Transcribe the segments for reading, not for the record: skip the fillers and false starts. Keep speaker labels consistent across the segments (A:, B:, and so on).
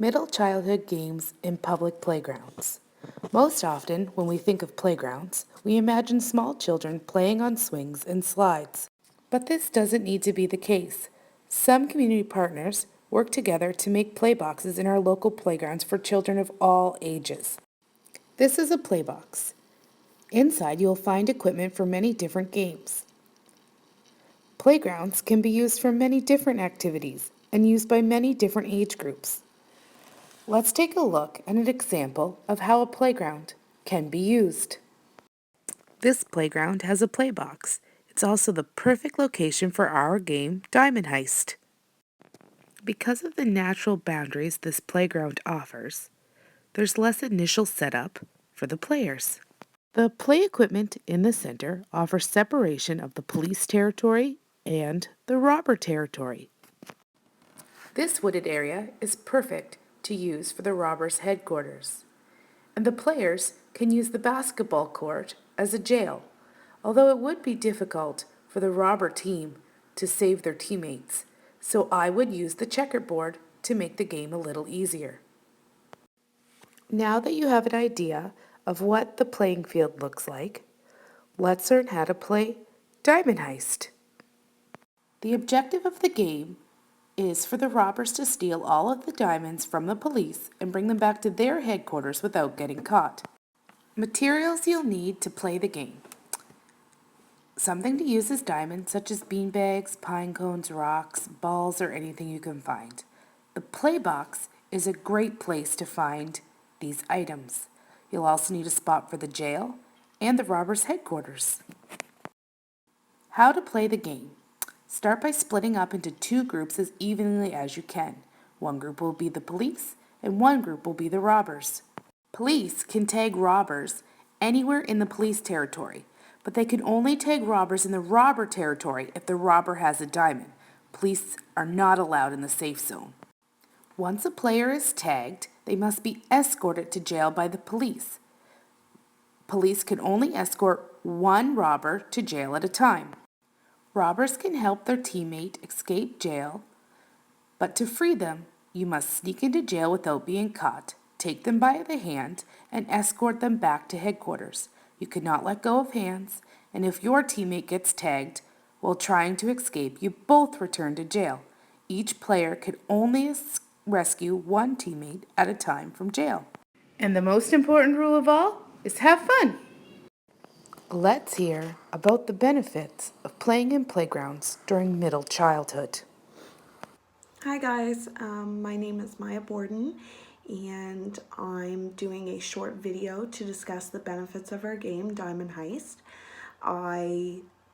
A: Middle childhood games in public playgrounds. Most often, when we think of playgrounds, we imagine small children playing on swings and slides. But this doesn't need to be the case. Some community partners work together to make play boxes in our local playgrounds for children of all ages. This is a play box. Inside, you'll find equipment for many different games. Playgrounds can be used for many different activities and used by many different age groups. Let's take a look at an example of how a playground can be used. This playground has a play box. It's also the perfect location for our game, Diamond Heist. Because of the natural boundaries this playground offers, there's less initial setup for the players. The play equipment in the center offers separation of the police territory and the robber territory. This wooded area is perfect to use for the robbers' headquarters, and the players can use the basketball court as a jail, although it would be difficult for the robber team to save their teammates, so I would use the checkerboard to make the game a little easier. Now that you have an idea of what the playing field looks like, let's learn how to play Diamond Heist. The objective of the game is for the robbers to steal all of the diamonds from the police and bring them back to their headquarters without getting caught. Materials you'll need to play the game. Something to use as diamonds, such as beanbags, pine cones, rocks, balls, or anything you can find. The play box is a great place to find these items. You'll also need a spot for the jail and the robbers' headquarters. How to play the game. Start by splitting up into two groups as evenly as you can. One group will be the police and one group will be the robbers. Police can tag robbers anywhere in the police territory, but they can only tag robbers in the robber territory if the robber has a diamond. Police are not allowed in the safe zone. Once a player is tagged, they must be escorted to jail by the police. Police can only escort one robber to jail at a time. Robbers can help their teammate escape jail, but to free them, you must sneak into jail without being caught, take them by the hand, and escort them back to headquarters. You cannot let go of hands, and if your teammate gets tagged while trying to escape, you both return to jail. Each player can only rescue one teammate at a time from jail. And the most important rule of all is have fun. Let's hear about the benefits of playing in playgrounds during middle childhood.
B: Hi guys, my name is Maya Borden and I'm doing a short video to discuss the benefits of our game, Diamond Heist.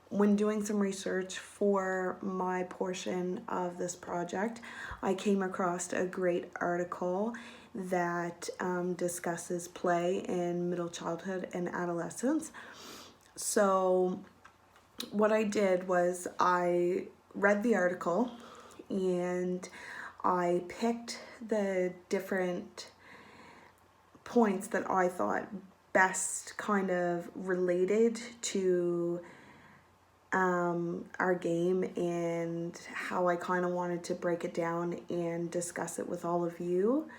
B: When doing some research for my portion of this project, I came across a great article that discusses play in middle childhood and adolescence. So what I did was I read the article and I picked the different points that I thought best kind of related to our game and how I kind of wanted to break it down and discuss it with all of you.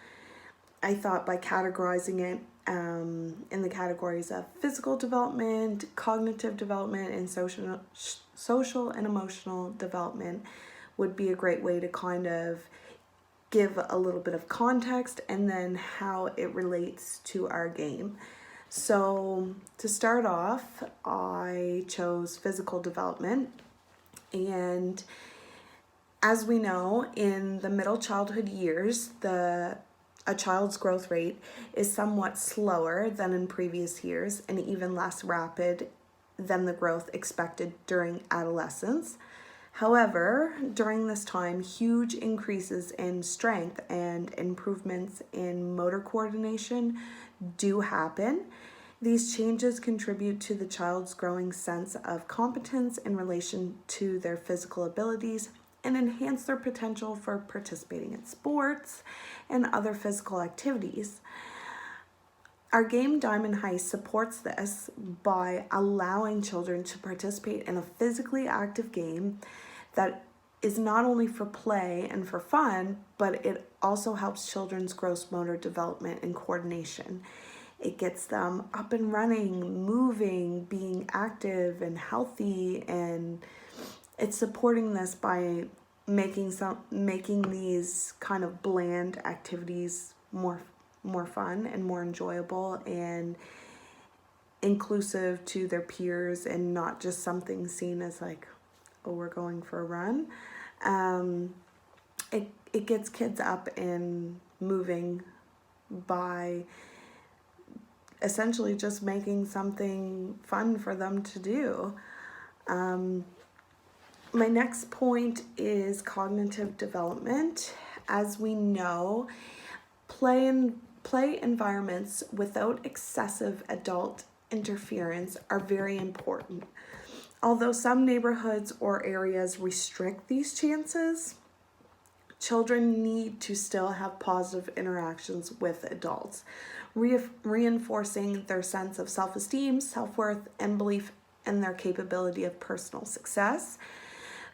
B: I thought by categorizing it in the categories of physical development, cognitive development, and social and emotional development would be a great way to kind of give a little bit of context and then how it relates to our game. So to start off, I chose physical development, and as we know, in the middle childhood years, a child's growth rate is somewhat slower than in previous years and even less rapid than the growth expected during adolescence. However, during this time, huge increases in strength and improvements in motor coordination do happen. These changes contribute to the child's growing sense of competence in relation to their physical abilities and enhance their potential for participating in sports and other physical activities. Our game Diamond Heist supports this by allowing children to participate in a physically active game that is not only for play and for fun, but it also helps children's gross motor development and coordination. It gets them up and running, moving, being active and healthy, and it's supporting this by making these kind of bland activities more fun and more enjoyable and inclusive to their peers, and not just something seen as like, oh, we're going for a run. It gets kids up and moving by essentially just making something fun for them to do. My next point is cognitive development. As we know, play environments without excessive adult interference are very important. Although some neighborhoods or areas restrict these chances, children need to still have positive interactions with adults, reinforcing their sense of self-esteem, self-worth, and belief in their capability of personal success.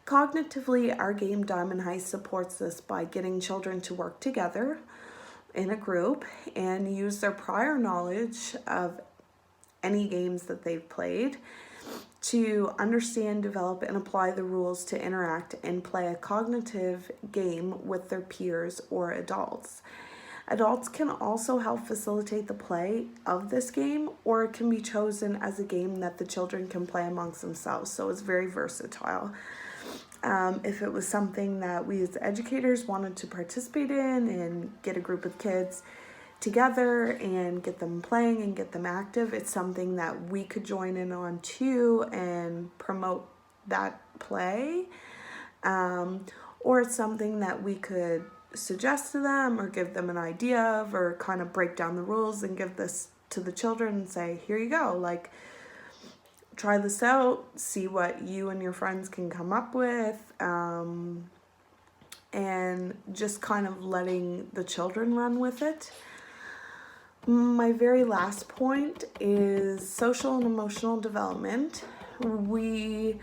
B: Cognitively, our game Diamond Heist supports this by getting children to work together in a group and use their prior knowledge of any games that they've played to understand, develop, and apply the rules to interact and play a cognitive game with their peers or adults. Adults can also help facilitate the play of this game, or it can be chosen as a game that the children can play amongst themselves, so it's very versatile. If it was something that we as educators wanted to participate in and get a group of kids together and get them playing and get them active, it's something that we could join in on too and promote that play. Or it's something that we could suggest to them or give them an idea of, or kind of break down the rules and give this to the children and say, here you go, like, try this out, see what you and your friends can come up with, and just kind of letting the children run with it. My very last point is social and emotional development. We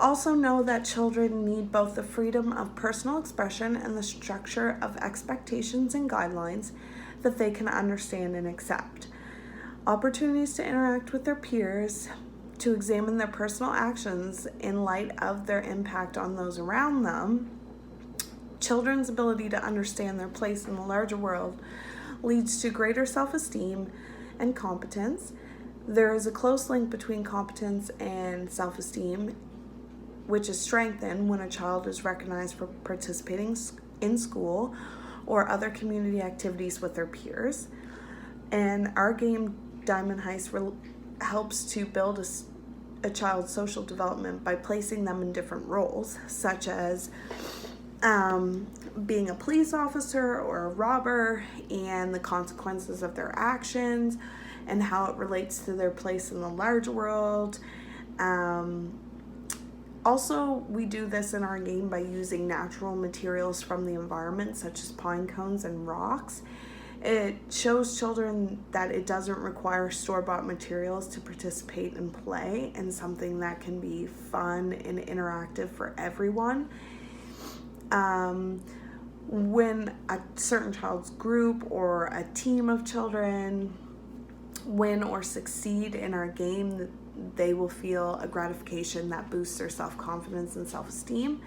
B: also know that children need both the freedom of personal expression and the structure of expectations and guidelines that they can understand and accept. Opportunities to interact with their peers, to examine their personal actions in light of their impact on those around them. Children's ability to understand their place in the larger world leads to greater self-esteem and competence. There is a close link between competence and self-esteem, which is strengthened when a child is recognized for participating in school or other community activities with their peers. And our game Diamond Heist helps to build a child's social development by placing them in different roles, such as being a police officer or a robber, and the consequences of their actions and how it relates to their place in the large world. Also, we do this in our game by using natural materials from the environment, such as pine cones and rocks. It shows children that it doesn't require store-bought materials to participate in play, and something that can be fun and interactive for everyone. When a certain child's group or a team of children win or succeed in our game, they will feel a gratification that boosts their self-confidence and self-esteem.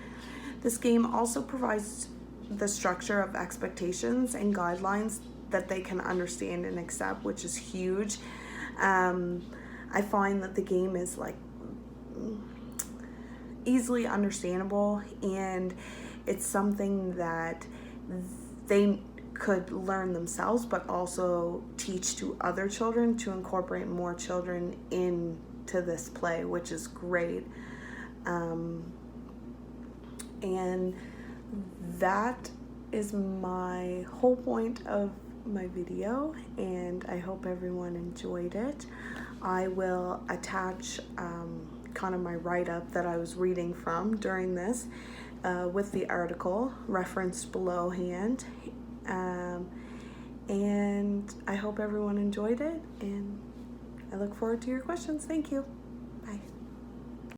B: This game also provides the structure of expectations and guidelines that they can understand and accept, which is huge. I find that the game is like easily understandable, and it's something that they could learn themselves, but also teach to other children to incorporate more children into this play, which is great. And that is my whole point of my video, and I hope everyone enjoyed it. I will attach kind of my write-up that I was reading from during this with the article referenced belowhand. And I hope everyone enjoyed it, and I look forward to your questions. Thank you.